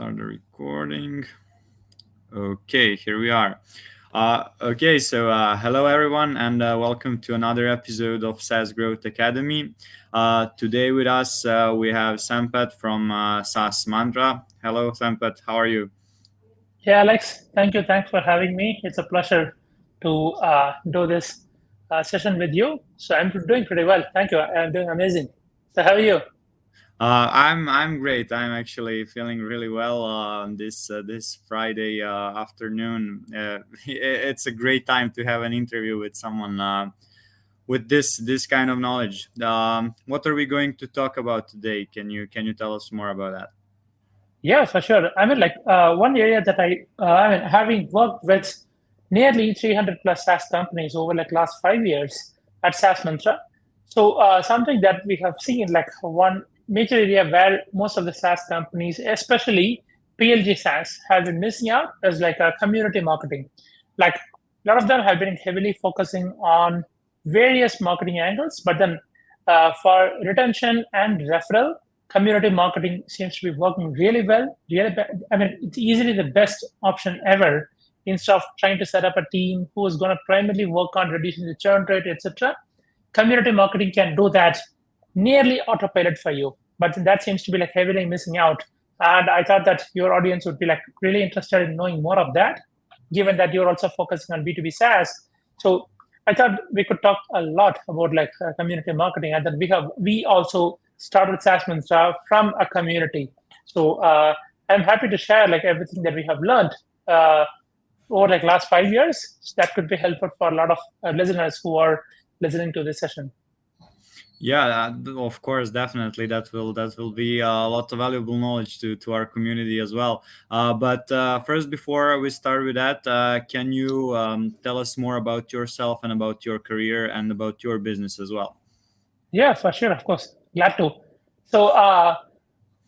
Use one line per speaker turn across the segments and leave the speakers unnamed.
Start the recording. Okay, here we are. Hello everyone, and welcome to another episode of SaaS Growth Academy. Today with us we have Sampath from SaaS Mantra. Hello, Sampath. How are you?
Yeah, Alex, thank you. Thanks for having me. It's a pleasure to do this session with you. So I'm doing pretty well. Thank you. I'm doing amazing. So how are you?
I'm great. I'm actually feeling really well this Friday afternoon. It's a great time to have an interview with someone with this kind of knowledge. What are we going to talk about today? Can you tell us more about that?
Yeah, for sure. I mean, like one area that having worked with nearly 300 plus SaaS companies over like last 5 years at SaaS Mantra. So something that we have seen like one major area where most of the SaaS companies, especially PLG SaaS, have been missing out is like community marketing. Like a lot of them have been heavily focusing on various marketing angles, but then for retention and referral, community marketing seems to be working really well. I mean, it's easily the best option ever instead of trying to set up a team who is going to primarily work on reducing the churn rate, etc. Community marketing can do that nearly autopilot for you, but that seems to be like heavily missing out. And I thought that your audience would be like really interested in knowing more of that, given that you're also focusing on B2B SaaS. So I thought we could talk a lot about like community marketing, and then we also started SaaS Mantra from a community. So I'm happy to share like everything that we have learned over like last 5 years. So that could be helpful for a lot of listeners who are listening to this session.
Yeah, of course, definitely that will be a lot of valuable knowledge to our community as well. But first, before we start with that, can you tell us more about yourself and about your career and about your business as well?
Yeah, for sure, of course. Glad to. So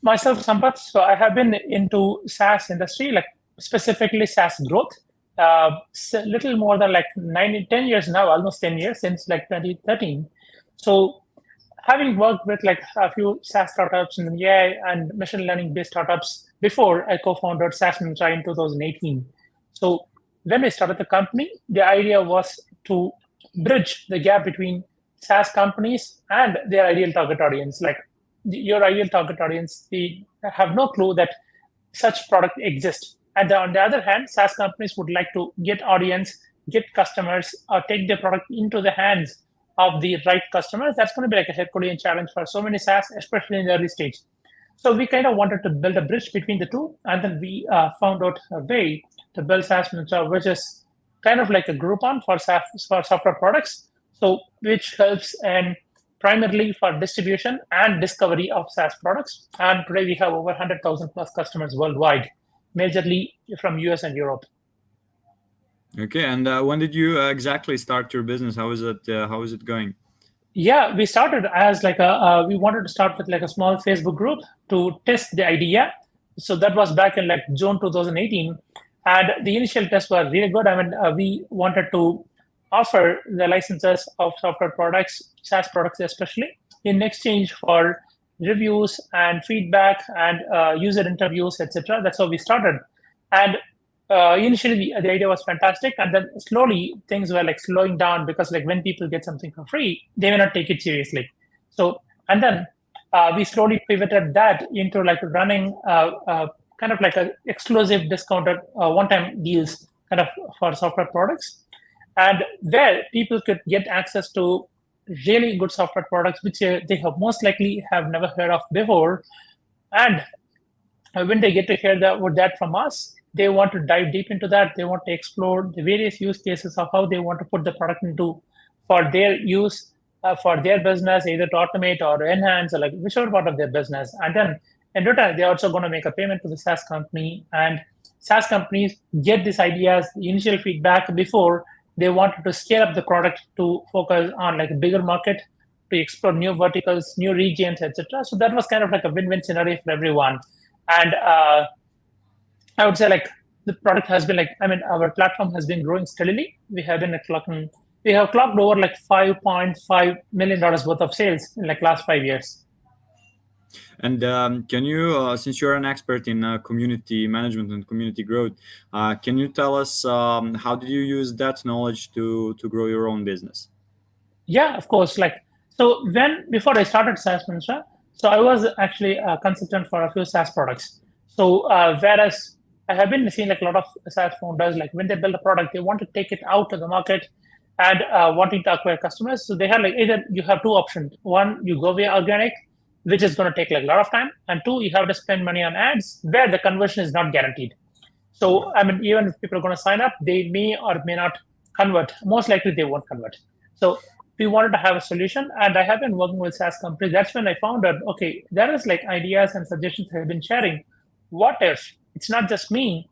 myself, Sampath, so I have been into SaaS industry, like specifically SaaS growth, little more than like 10 years now, almost 10 years since like 2013. So having worked with like a few SaaS startups and AI and machine learning based startups before I co-founded SaaS Ninja in 2018. So when we started the company, the idea was to bridge the gap between SaaS companies and their ideal target audience. Like your ideal target audience, they have no clue that such product exists. And on the other hand, SaaS companies would like to get audience, get customers, or take their product into the hands of the right customers. That's going to be like a Herculean challenge for so many SaaS, especially in the early stage. So we kind of wanted to build a bridge between the two, and then we found out a way to build SaaS Ninja, which is kind of like a Groupon for SaaS for software products. So which helps and primarily for distribution and discovery of SaaS products. And today we have over 100,000 plus customers worldwide, majorly from US and Europe.
Okay, and when did you exactly start your business? How is it? How is it going?
Yeah, we started as like we wanted to start with like a small Facebook group to test the idea. So that was back in like June 2018. And the initial tests were really good. I mean, we wanted to offer the licenses of software products, SaaS products especially, in exchange for reviews and feedback and user interviews, etc. That's how we started. And initially the idea was fantastic, and then slowly things were like slowing down because like when people get something for free, they may not take it seriously. So and then we slowly pivoted that into like running kind of like a exclusive discounted one-time deals kind of for software products, and where people could get access to really good software products which they have most likely have never heard of before. And when they get to hear that from us, they want to dive deep into that. They want to explore the various use cases of how they want to put the product into for their use, for their business, either to automate or enhance or like whichever part of their business. And then in return, they're also going to make a payment to the SaaS company. And SaaS companies get these ideas, the initial feedback before they wanted to scale up the product to focus on like a bigger market, to explore new verticals, new regions, etc. So that was kind of like a win-win scenario for everyone. And I would say like the product has been like, I mean, our platform has been growing steadily. We have clocked over like $5.5 million worth of sales in like last 5 years.
And can you, since you're an expert in community management and community growth, can you tell us how did you use that knowledge to grow your own business?
Yeah, of course. Like, so when before I started SaaS Ministra, so I was actually a consultant for a few SaaS products. So whereas I have been seeing like a lot of SaaS founders, like when they build a product, they want to take it out to the market and wanting to acquire customers. So they have like either you have two options. One, you go via organic, which is going to take like a lot of time, and two, you have to spend money on ads where the conversion is not guaranteed. So, I mean, even if people are going to sign up, they may or may not convert. Most likely, they won't convert. So, we wanted to have a solution, and I have been working with SaaS companies. That's when I found out, okay, there is like ideas and suggestions I've been sharing. What if it's not just me?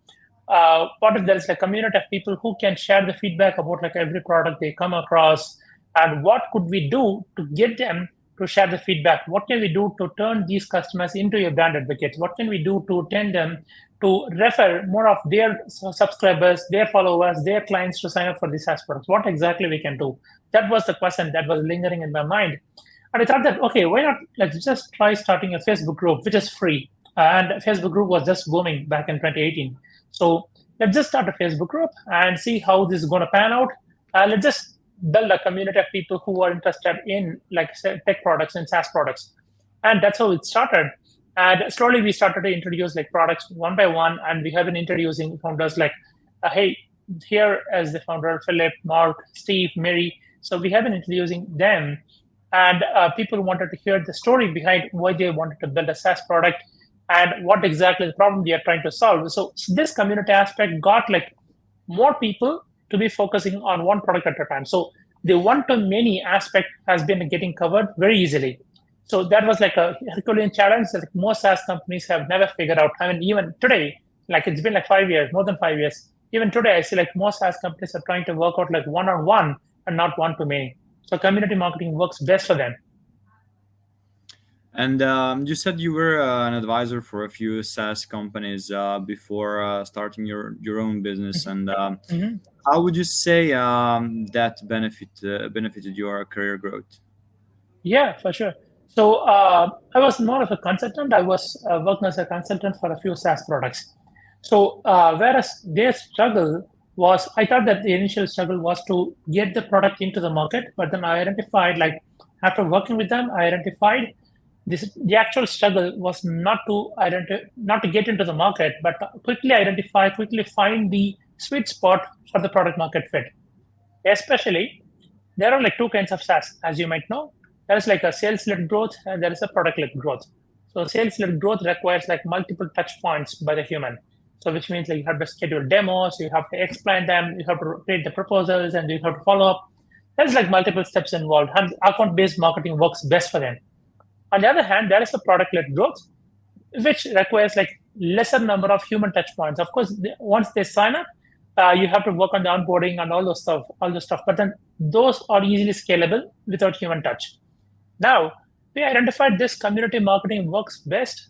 What if there is a community of people who can share the feedback about like every product they come across, and what could we do to get them to share the feedback? What can we do to turn these customers into your brand advocates? What can we do to tend them to refer more of their subscribers, their followers, their clients to sign up for these SaaS products? What exactly we can do? That was the question that was lingering in my mind. And I thought that, okay, why not let's just try starting a Facebook group, which is free. And Facebook group was just booming back in 2018. So let's just start a Facebook group and see how this is going to pan out. Let's just build a community of people who are interested in like say, tech products and SaaS products. And that's how it started. And slowly we started to introduce like products one by one. And we have been introducing founders like, hey, here as the founder, Philip, Mark, Steve, Mary. So we have been introducing them. And people wanted to hear the story behind why they wanted to build a SaaS product and what exactly the problem they are trying to solve. So this community aspect got like more people to be focusing on one product at a time. So the one-to-many aspect has been getting covered very easily. So that was like a Herculean challenge that most SaaS companies have never figured out. I mean, even today, like it's been like 5 years, more than 5 years. Even today, I see like most SaaS companies are trying to work out like one-on-one and not one-to-many. So community marketing works best for them.
And you said you were an advisor for a few SaaS companies before starting your own business. And
Mhm.
how would you say that benefited your career growth?
Yeah, for sure. So I was more of a consultant. I was working as a consultant for a few SaaS products. So whereas their struggle was, I thought that the initial struggle was to get the product into the market, but then I identified, like after working with them, I identified this the actual struggle was not to get into the market, but quickly identify, quickly find the sweet spot for the product market fit. Especially there are like two kinds of SaaS, as you might know. There is like a sales-led growth and there is a product-led growth. So sales-led growth requires like multiple touch points by the human. So which means like you have to schedule demos, you have to explain them, you have to create the proposals, and you have to follow up. There's like multiple steps involved. And account-based marketing works best for them. On the other hand, there is a product-led growth, which requires like lesser number of human touch points. Of course, once they sign up, you have to work on the onboarding and all those stuff. But then those are easily scalable without human touch. Now, we identified this community marketing works best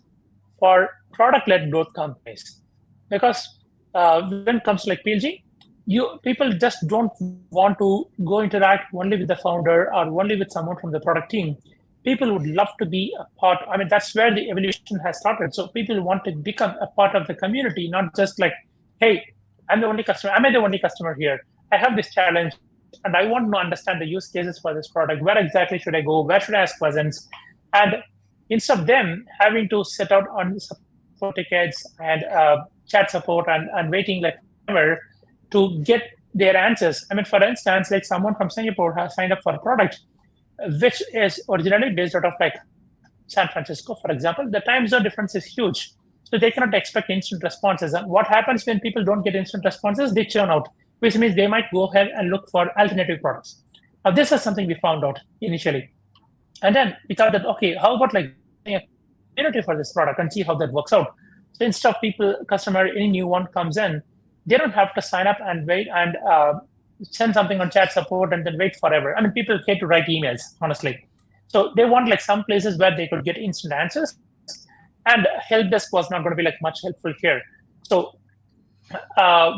for product-led growth companies because when it comes to like PLG, you people just don't want to go interact only with the founder or only with someone from the product team. People would love to be a part. I mean, that's where the evolution has started. So people want to become a part of the community, not just like, hey, I'm the only customer. Am I the only customer here? I have this challenge and I want to understand the use cases for this product. Where exactly should I go? Where should I ask questions? And instead of them having to set out on support tickets and chat support and waiting like forever to get their answers. I mean, for instance, like someone from Singapore has signed up for a product which is originally based out of like San Francisco, for example. The time zone difference is huge. So they cannot expect instant responses. And what happens when people don't get instant responses? They churn out, which means they might go ahead and look for alternative products. Now, this is something we found out initially. And then we thought that, okay, how about like a community for this product and see how that works out. So instead of people, customer, any new one comes in, they don't have to sign up and wait and send something on chat support and then wait forever. I mean, people hate to write emails, honestly. So they want like some places where they could get instant answers. And help desk was not going to be like much helpful here. So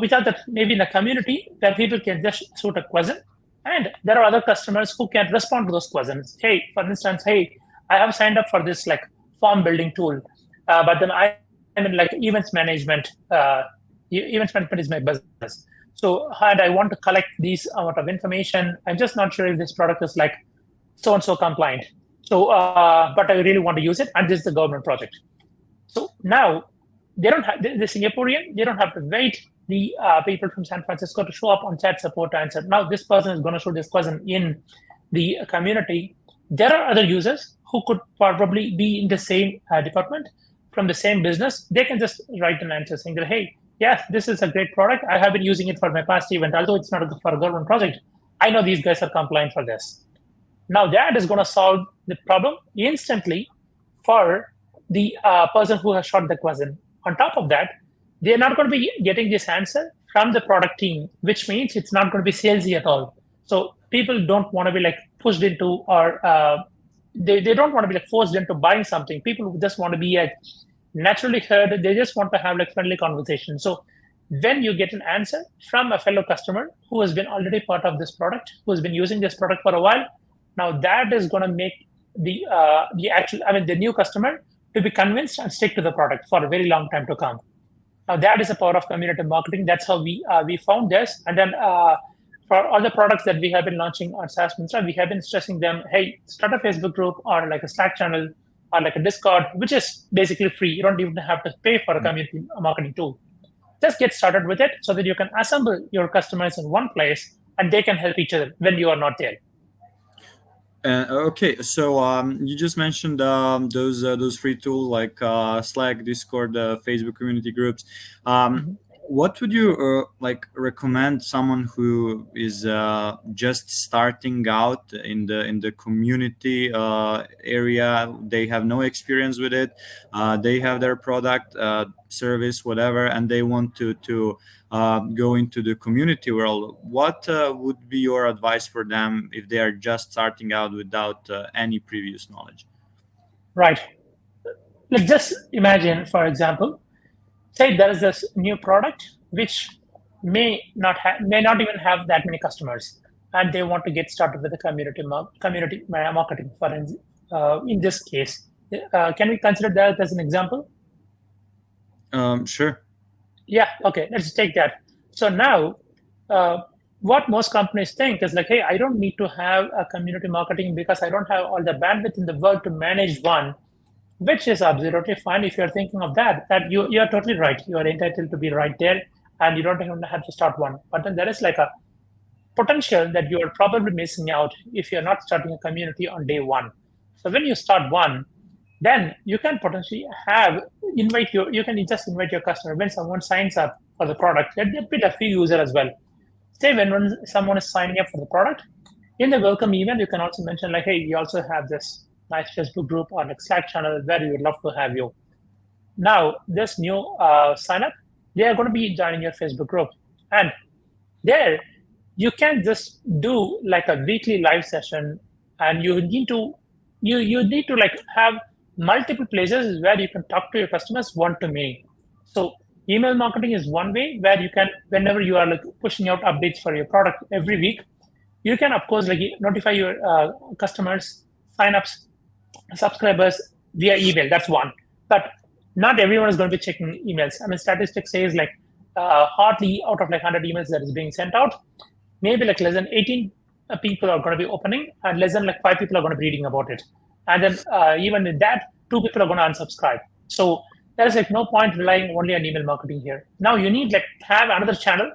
we thought that maybe in a community where people can just shoot a question, and there are other customers who can respond to those questions. Hey, for instance, hey, I have signed up for this like form building tool. But then I'm in like events management. Events management is my business. So and I want to collect these amount of information. I'm just not sure if this product is like so and so compliant. So, but I really want to use it, and this is the government project. So now they don't have the Singaporean. They don't have to wait the people from San Francisco to show up on chat support to answer. Now this person is going to show this question in the community. There are other users who could probably be in the same department from the same business. They can just write an answer saying that, hey, yes, this is a great product. I have been using it for my past event, although it's not for a government project. I know these guys are compliant for this. Now that is going to solve the problem instantly for the person who has shot the question. On top of that, they're not going to be getting this answer from the product team, which means it's not going to be salesy at all. So people don't want to be like pushed into or they don't want to be like forced into buying something. People just want to be like naturally heard. They just want to have like friendly conversation. So when you get an answer from a fellow customer who has been already part of this product, who has been using this product for a while, now that is going to make the the new customer to be convinced and stick to the product for a very long time to come. Now that is the power of community marketing. That's how we found this. And then for all the products that we have been launching on SaaS Mintra, we have been stressing them, hey, start a Facebook group or like a Slack channel or like a Discord, which is basically free. You don't even have to pay for a community marketing tool. Just get started with it so that you can assemble your customers in one place and they can help each other when you are not there.
Okay, so you just mentioned those free tools like Slack, Discord, Facebook community groups. What would you like recommend someone who is just starting out in the community area? They have no experience with it. They have their product, service, whatever, and they want to go into the community world. What would be your advice for them if they are just starting out without any previous knowledge?
Right. Let's just imagine, for example, say there is this new product which may not even have that many customers, and they want to get started with the community marketing. In this case, can we consider that as an example?
Sure.
Yeah. Okay. Let's take that. So now, what most companies think is like, hey, I don't need to have a community marketing because I don't have all the bandwidth in the world to manage one, which is absolutely fine if you're thinking of that. That you're totally right. You are entitled to be right there, and you don't even have to start one. But then there is like a potential that you are probably missing out if you're not starting a community on day one. So when you start one, then you can potentially you can just invite your customer when someone signs up for the product. Let there be a free user as well. Say when someone is signing up for the product, in the welcome email, you can also mention like, hey, we also have this nice Facebook group or like Slack channel where we would love to have you. Now, this new sign up, they are going to be joining your Facebook group. And there, you can just do like a weekly live session, and you need to like have multiple places where you can talk to your customers one to many. So email marketing is one way where you can, whenever you are like pushing out updates for your product every week, you can of course like notify your customers, signups, subscribers via email. That's one. But not everyone is going to be checking emails. I mean, statistics says like hardly out of like 100 emails that is being sent out, maybe like less than 18 people are going to be opening, and less than like 5 people are going to be reading about it. And then even with that, 2 people are going to unsubscribe. So there's like no point relying only on email marketing here. Now you need like have another channel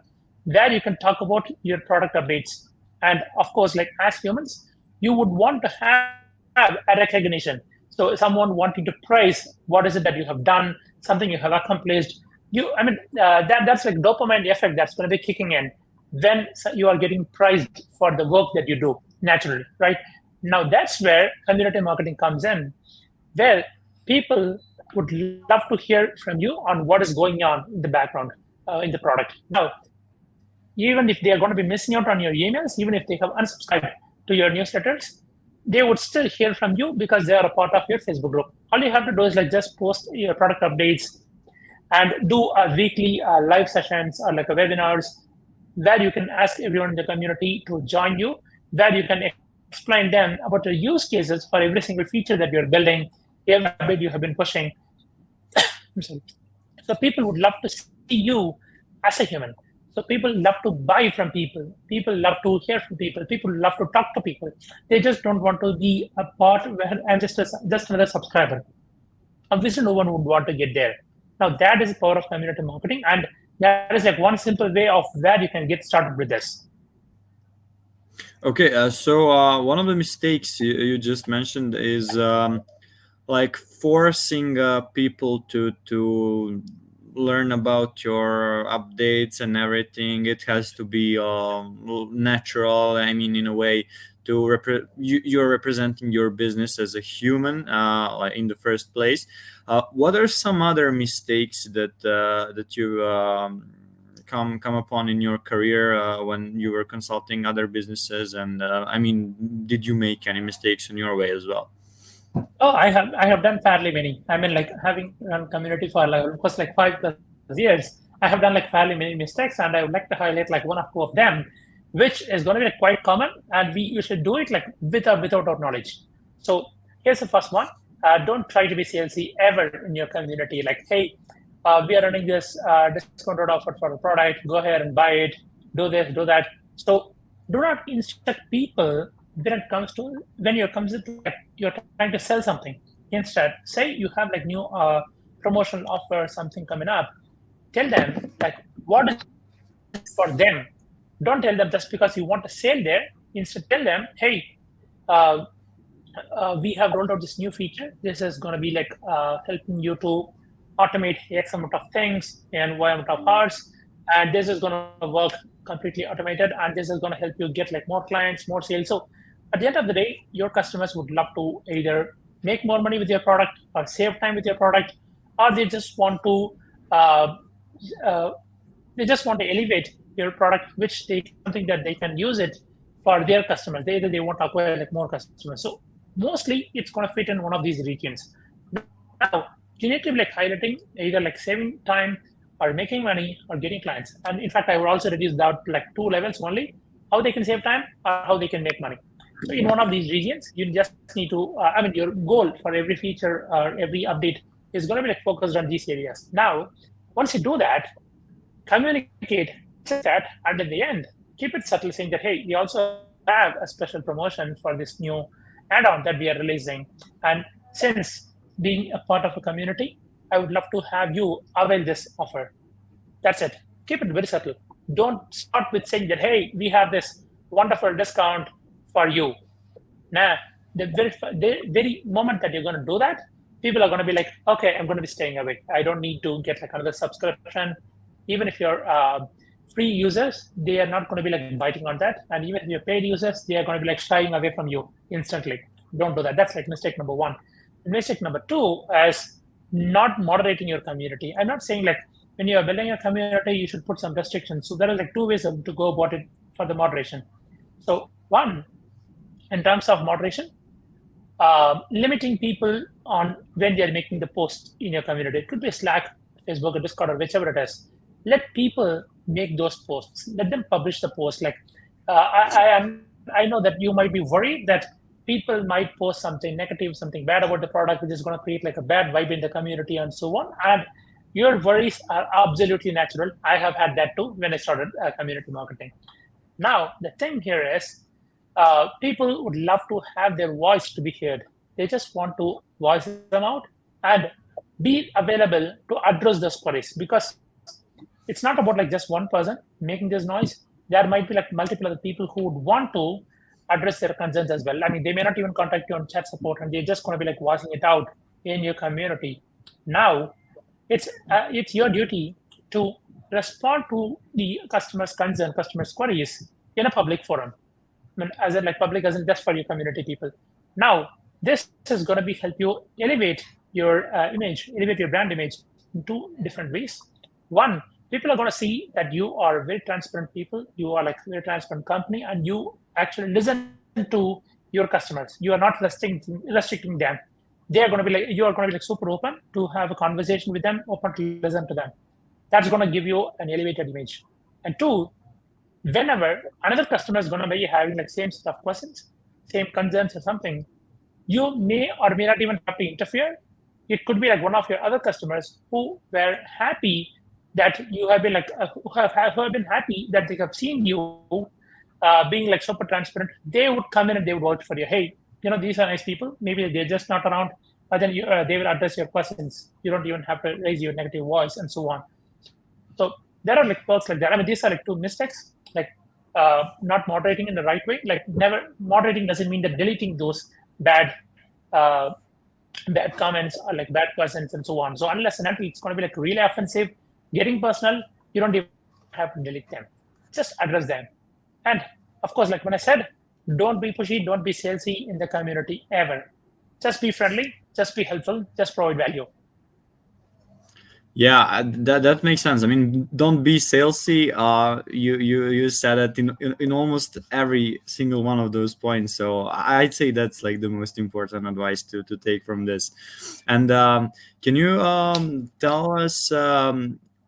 where you can talk about your product updates. And of course, like as humans, you would want to have a recognition. So someone wanting to praise what is it that you have done, something you have accomplished. That's like dopamine effect that's going to be kicking in when you are getting praised for the work that you do naturally, right? Now that's where community marketing comes in, where people would love to hear from you on what is going on in the background in the product. Now, even if they are going to be missing out on your emails, even if they have unsubscribed to your newsletters, they would still hear from you because they are a part of your Facebook group. All you have to do is like just post your product updates and do a weekly live sessions or like a webinars where you can ask everyone in the community to join you, where you can explain them about the use cases for every single feature that you're building. every update you have been pushing. I'm sorry. So people would love to see you as a human. So people love to buy from people. People love to hear from people. People love to talk to people. They just don't want to be a part where I'm just another subscriber. Obviously, no one would want to get there. Now that is the power of community marketing, and that is like one simple way of where you can get started with this.
Okay, so one of the mistakes you just mentioned is like forcing people to learn about your updates and everything. It has to be natural. I mean, in a way, you're representing your business as a human, like in the first place. What are some other mistakes that you come upon in your career when you were consulting other businesses? And I mean, did you make any mistakes in your way as well?
Oh, I have done fairly many. I mean, like having run community for like almost like 5+ years, I have done like fairly many mistakes, and I would like to highlight like one or two of them, which is going to be like quite common, and we you should do it like with or without our knowledge. So here's the first one: don't try to be salesy ever in your community. Like, hey, we are running this discounted offer for a product. Go ahead and buy it. Do this, do that. So do not instruct people when it comes to like you're trying to sell something. Instead, say you have like new promotional offer, something coming up. Tell them like what is for them. Don't tell them just because you want to sell there. Instead, tell them, hey, uh, we have rolled out this new feature. This is going to be like helping you to automate X amount of things in Y amount of hours. And this is going to work completely automated. And this is going to help you get like more clients, more sales. So at the end of the day, your customers would love to either make more money with your product or save time with your product, or uh, uh, they just want to elevate your product, which they something that they can use it for their customers. Either they want to acquire like more customers. So mostly it's going to fit in one of these regions. Now you need to be like highlighting either like saving time or making money or getting clients. And in fact, I would also reduce that to like two levels only: how they can save time or how they can make money. So in one of these regions, you just need to, I mean, your goal for every feature or every update is going to be like focused on these areas. Now, once you do that, communicate just that, and at the end, keep it subtle, saying that, hey, we also have a special promotion for this new add-on that we are releasing. And since being a part of a community, I would love to have you avail this offer. That's it. Keep it very subtle. Don't start with saying that, hey, we have this wonderful discount for you. Nah, the very moment that you're going to do that, people are going to be like, okay, I'm going to be staying away. I don't need to get like another subscription. Even if you're free users, they are not going to be like biting on that. And even if you're paid users, they are going to be like shying away from you instantly. Don't do that. That's like mistake number one. And mistake number two is not moderating your community. I'm not saying like when you are building a community, you should put some restrictions. So there are like two ways to go about it for the moderation. So one, in terms of moderation, limiting people on when they are making the post in your community. It could be Slack, Facebook, or Discord, or whichever it is. Let people make those posts. Let them publish the post. Like I know that you might be worried that people might post something negative, something bad about the product, which is going to create like a bad vibe in the community and so on. And your worries are absolutely natural. I have had that too when I started community marketing. Now, the thing here is people would love to have their voice to be heard. They just want to voice them out and be available to address those queries, because it's not about like just one person making this noise. There might be like multiple other people who would want to address their concerns as well. I mean, they may not even contact you on chat support, and they're just going to be like voicing it out in your community. Now, it's your duty to respond to the customer's concern, customer's queries in a public forum. I mean, as in like public as in just for your community people. Now, this is going to be help you elevate your elevate your brand image in two different ways. One, people are going to see that you are very transparent people. You are like very transparent company, and you actually listen to your customers. You are not restricting them. They are going to be like you are going to be like super open to have a conversation with them, open to listen to them. That's going to give you an elevated image. And two, whenever another customer is going to be having like same set of questions, same concerns or something, you may or may not even have to interfere. It could be like one of your other customers who were happy that you have been like who have been happy that they have seen you being like super transparent. They would come in and they would vote for you. Hey, these are nice people. Maybe they're just not around, but then they will address your questions. You don't even have to raise your negative voice and so on. So there are like perks like that. I mean, these are like two mistakes, like not moderating in the right way. Like never moderating doesn't mean that deleting those bad uh, bad comments or like bad questions and so on. So unless and until it's going to be like really offensive, getting personal, you don't even have to delete them. Just address them. And of course, like when I said, don't be pushy, don't be salesy in the community ever. Just be friendly, just be helpful, just provide value.
Yeah, that makes sense. I mean, don't be salesy. You said it in almost every single one of those points. So I'd say that's like the most important advice to take from this. And can you tell us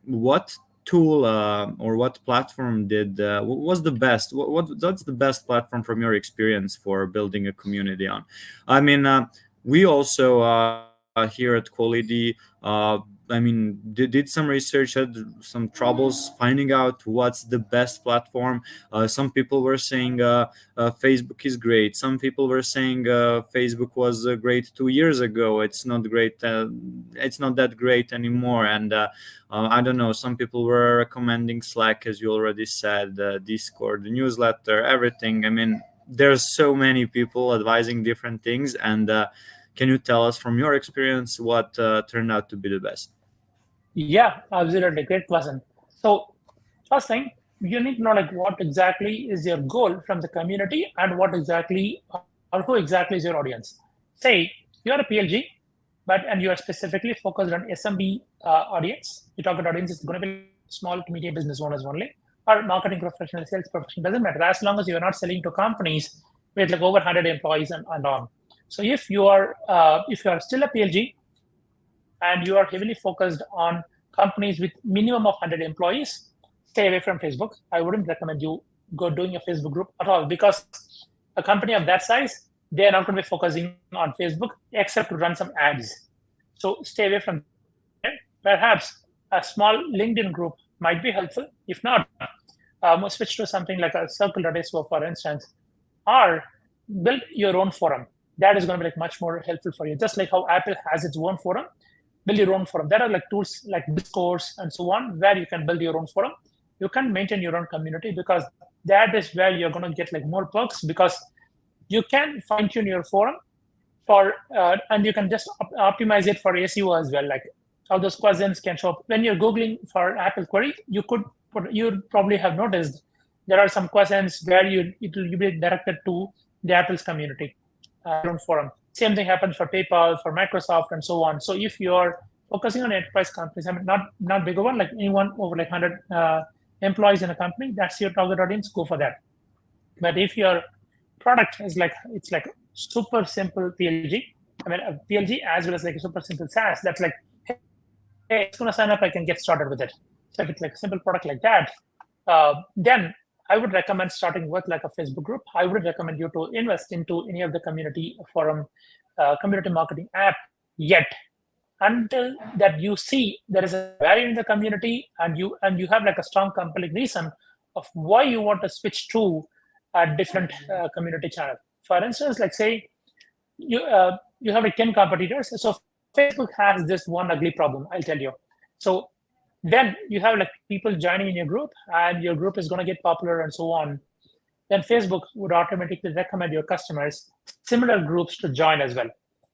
what tool or what platform was the best? What's the best platform from your experience for building a community on? I mean, we also here at Quality. I mean, did some research, had some troubles finding out what's the best platform. Some people were saying Facebook is great. Some people were saying Facebook was great 2 years ago. It's not great. It's not that great anymore. And I don't know. Some people were recommending Slack, as you already said, Discord, the newsletter, everything. I mean, there's so many people advising different things, and can you tell us from your experience what turned out to be the best?
Yeah, absolutely. Great question. So first thing, you need to know like what exactly is your goal from the community and what exactly or who exactly is your audience. Say you're a PLG, but and you are specifically focused on SMB audience. Your target audience is going to be like small to medium business owners only, or marketing professional, sales professional. Doesn't matter as long as you are not selling to companies with like over 100 employees and on. So if you are still a PLG and you are heavily focused on companies with minimum of 100 employees, stay away from Facebook. I wouldn't recommend you go doing a Facebook group at all because a company of that size, they are not going to be focusing on Facebook except to run some ads. So stay away from there. Perhaps a small LinkedIn group might be helpful. If not, switch to something like a circle.so, for instance, or build your own forum. That is going to be like much more helpful for you. Just like how Apple has its own forum, build your own forum. There are like tools like Discourse and so on where you can build your own forum. You can maintain your own community because that is where you're going to get like more perks because you can fine tune your forum for and you can just optimize it for SEO as well. Like all those questions can show up when you're googling for Apple query. You probably have noticed there are some questions where it will be directed to the Apple's community, their own forum. Same thing happens for PayPal, for Microsoft, and so on. So if you're focusing on enterprise companies, I mean, not bigger one, like anyone over like 100 employees in a company, that's your target audience. Go for that. But if your product is like it's like super simple PLG, I mean a PLG as well as like a super simple SaaS, that's like, hey, it's gonna sign up, I can get started with it. So if it's like a simple product like that, then I would recommend starting with like a Facebook group. I would recommend you to invest into any of the community forum, community marketing app yet until that you see there is a value in the community and you have like a strong compelling reason of why you want to switch to a different community channel. For instance, like say you have like 10 competitors. So Facebook has this one ugly problem, I'll tell you. So then you have like people joining in your group and your group is going to get popular and so on. Then Facebook would automatically recommend your customers similar groups to join as well.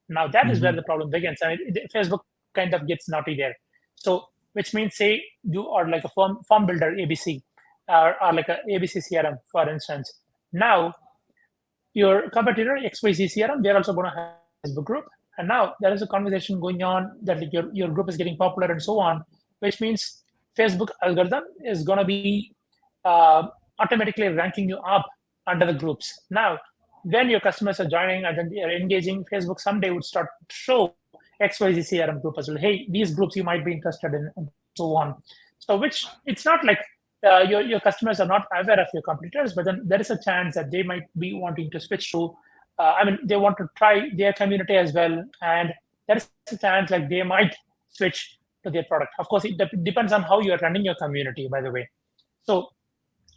Now that is where
Hmm.
the problem begins. I mean, Facebook kind of gets naughty there. So which means say you are like a form builder ABC or like a ABC CRM, for instance. Now your competitor XYZ CRM, they're also going to have a Facebook group. And now there is a conversation going on that like your group is getting popular and so on, which means Facebook algorithm is going to be uh, automatically ranking you up under the groups. Now, when your customers are joining and then they are engaging, Facebook someday would start to show XYZ CRM group as well. Hey, these groups you might be interested in, and so on. So, which it's not like your customers are not aware of your competitors, but then there is a chance that they might be wanting to switch to they want to try their community as well, and there is a chance like they might switch to their product. Of course, it depends on how you are running your community, by the way. So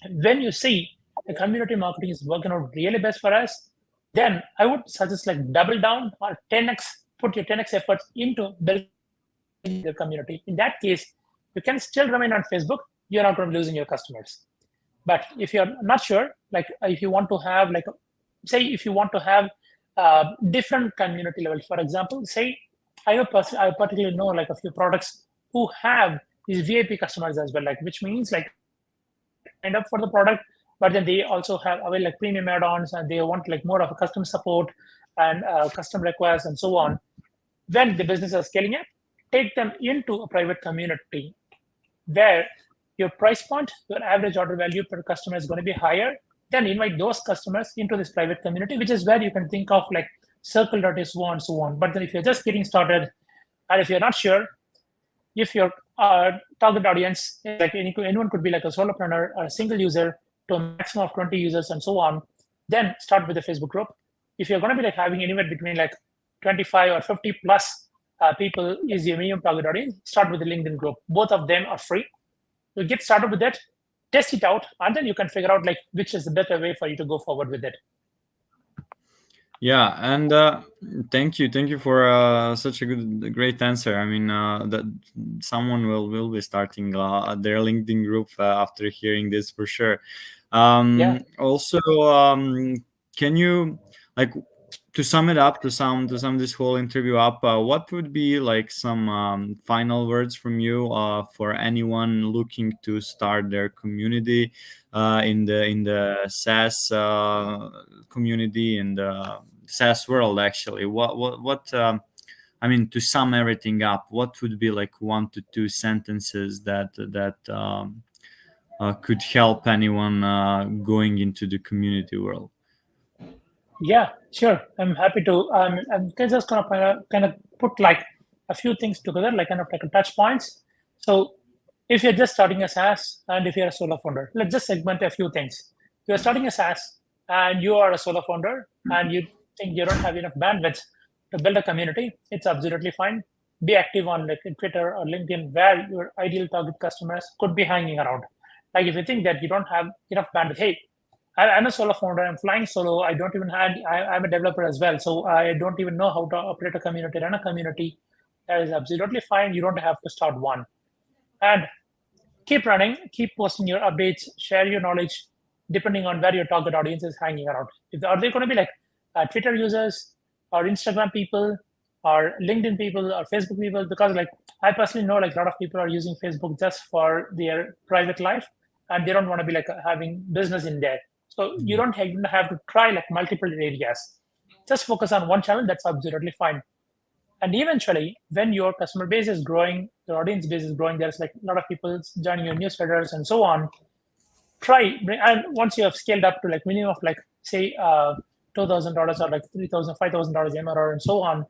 when you see the community marketing is working out really best for us, then I would suggest like double down or 10x, put your 10x efforts into building the community. In that case, you can still remain on Facebook. You're not going to be losing your customers. But if you're not sure, like if you want to have like, say if you want to have different community level, for example, say I particularly know like a few products who have these VIP customers as well, like which means like signed up for the product, but then they also have available like premium add-ons and they want like more of a custom support and custom requests and so on. When the business is scaling up, take them into a private community where your price point, your average order value per customer is going to be higher. Then invite those customers into this private community, which is where you can think of like circle.is, so on, so on. But then if you're just getting started, and if you're not sure, if your target audience, like anyone could be like a solopreneur or a single user to a maximum of 20 users and so on, then start with the Facebook group. If you're going to be like having anywhere between like 25 or 50 plus people is your minimum target audience, start with the LinkedIn group. Both of them are free. You get started with it, test it out, and then you can figure out like which is the better way for you to go forward with it.
Yeah, and thank you for such a great answer. I mean, that someone will be starting their LinkedIn group after hearing this for sure.
Yeah.
Also, can you, like, to sum it up, to sum this whole interview up, what would be like some final words from you for anyone looking to start their community in the SaaS community, in the SaaS world? Actually, what I mean, to sum everything up, what would be like 1 to 2 sentences that could help anyone going into the community world?
Yeah, sure. I'm happy to. I'm just gonna kind of put like a few things together, like kind of like a touch points. So, if you're just starting a SaaS and if you're a solo founder, let's just segment a few things. You're starting a SaaS and you are a solo founder and you think you don't have enough bandwidth to build a community. It's absolutely fine. Be active on like Twitter or LinkedIn, where your ideal target customers could be hanging around. Like if you think that you don't have enough bandwidth, hey, I'm a solo founder. I'm flying solo. I don't even have. I'm a developer as well, so I don't even know how to operate a community, run a community. That is absolutely fine. You don't have to start one, and keep running. Keep posting your updates. Share your knowledge, depending on where your target audience is hanging around. If are they going to be like Twitter users, or Instagram people, or LinkedIn people, or Facebook people? Because like I personally know like a lot of people are using Facebook just for their private life, and they don't want to be like having business in there. So you don't even have to try like multiple areas. Just focus on one channel. That's absolutely fine. And eventually, when your customer base is growing, your audience base is growing, there's like a lot of people joining your newsletters and so on. And once you have scaled up to like minimum of like say $2,000 or like $3,000, $5,000 MRR and so on,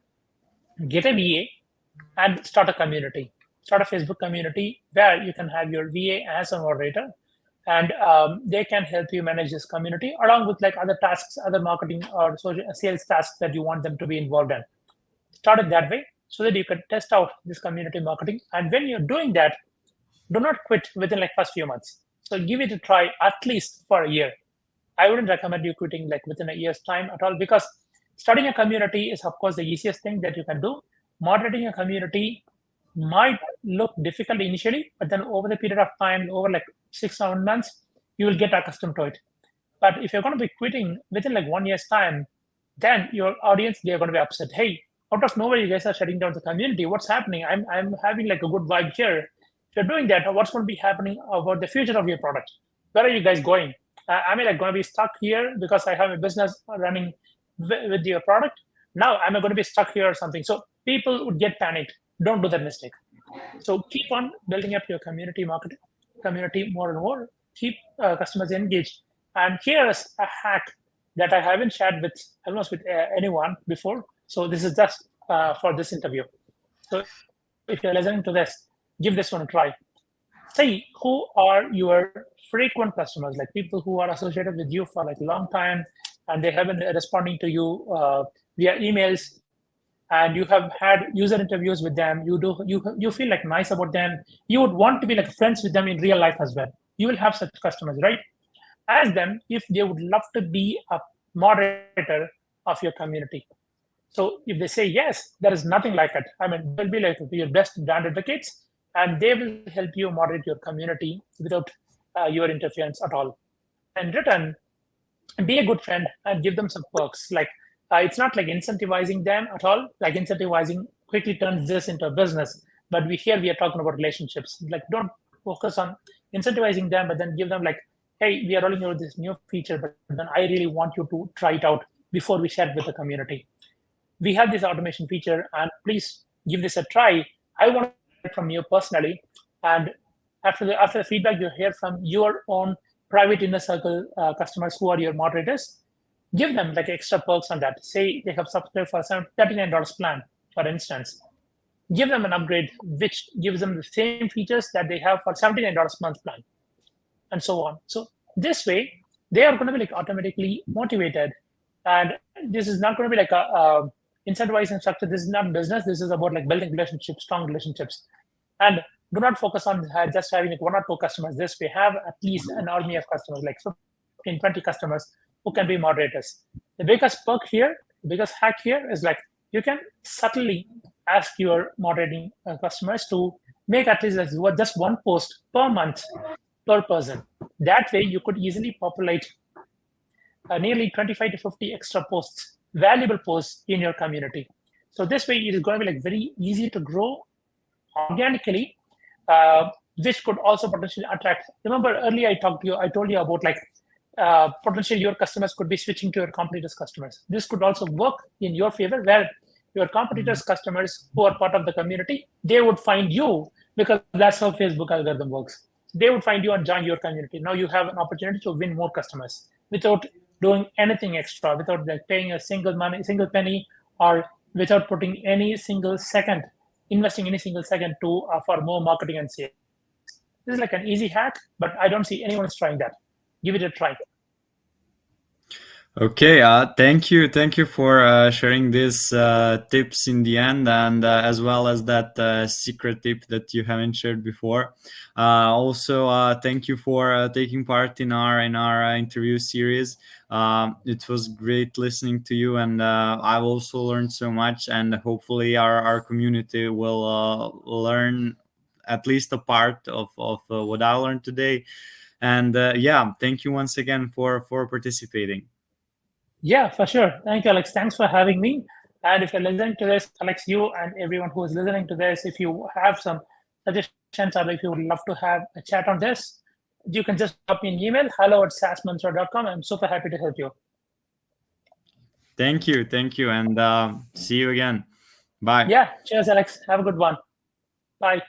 get a VA and start a community. Start a Facebook community where you can have your VA as a moderator, and they can help you manage this community along with like other tasks, other marketing or social sales tasks that you want them to be involved in. Start it that way so that you can test out this community marketing. And when you're doing that, do not quit within like first few months. So give it a try at least for a year. I wouldn't recommend you quitting like within a year's time at all, because starting a community is of course the easiest thing that you can do. Moderating a community might look difficult initially, but then over the period of time, over like 6 7 months, you will get accustomed to it. But if you're going to be quitting within like 1 year's time, then your audience, they're going to be upset. Hey, out of nowhere, you guys are shutting down the community. What's happening? I'm having like a good vibe here. If you're doing that, what's going to be happening about the future of your product? Where are you guys going? I mean, like going to be stuck here because I have a business running with your product. Now I'm going to be stuck here or something. So people would get panicked. Don't do that mistake. So keep on building up your community more and more. Keep customers engaged. And here's a hack that I haven't shared with almost with anyone before. So this is just for this interview. So if you're listening to this, give this one a try. See who are your frequent customers, like people who are associated with you for like a long time. and they have been responding to you via emails, and you have had user interviews with them, you feel like nice about them, you would want to be like friends with them in real life as well. You will have such customers, right? Ask them if they would love to be a moderator of your community. So if they say yes, there is nothing like it. I mean, they'll be like your best brand advocates, and they will help you moderate your community without your interference at all. In return, be a good friend and give them some perks. Like it's not like incentivizing them at all. Like incentivizing quickly turns this into a business. But we are talking about relationships. Like don't focus on incentivizing them, but then give them like, hey, we are rolling out this new feature, but then I really want you to try it out before we share it with the community. We have this automation feature, and please give this a try. I want to hear from you personally, and after the feedback you hear from your own private inner circle customers who are your moderators, give them like extra perks on that. Say they have subscribed for some $39 plan, for instance. Give them an upgrade which gives them the same features that they have for $79 month plan, and so on. So this way, they are going to be like automatically motivated, and this is not going to be like a incentivizing structure. This is not business. This is about like building relationships, strong relationships, and do not focus on just having like one or two customers. This way, have at least an army of customers, like 15, 20 customers who can be moderators. The biggest perk here, the biggest hack here is like you can subtly ask your moderating customers to make at least just one post per month per person. That way, you could easily populate nearly 25 to 50 extra posts, valuable posts in your community. So this way, it is going to be like very easy to grow organically, which could also potentially attract. Remember earlier I told you about like potentially your customers could be switching to your competitors' customers. This could also work in your favor, where your competitors' customers who are part of the community, they would find you, because that's how Facebook algorithm works. They would find you and join your community. Now you have an opportunity to win more customers without doing anything extra, without like paying a single penny, or without putting any single second, investing any single second to for more marketing and sales. This is like an easy hack, but I don't see anyone is trying that. Give it a try.
Okay, thank you for sharing these tips in the end, and as well as that secret tip that you haven't shared before. Also, thank you for taking part in our interview series. It was great listening to you, and I've also learned so much, and hopefully our community will learn at least a part of what I learned today. And yeah, thank you once again for participating.
Yeah, for sure. Thank you, Alex. Thanks for having me. And if you're listening to this, Alex, you and everyone who is listening to this, if you have some suggestions or if you would love to have a chat on this, you can just drop me an email, hello@saasmantra.com. I'm super happy to help you.
Thank you, and see you again. Bye.
Yeah, cheers, Alex. Have a good one. Bye.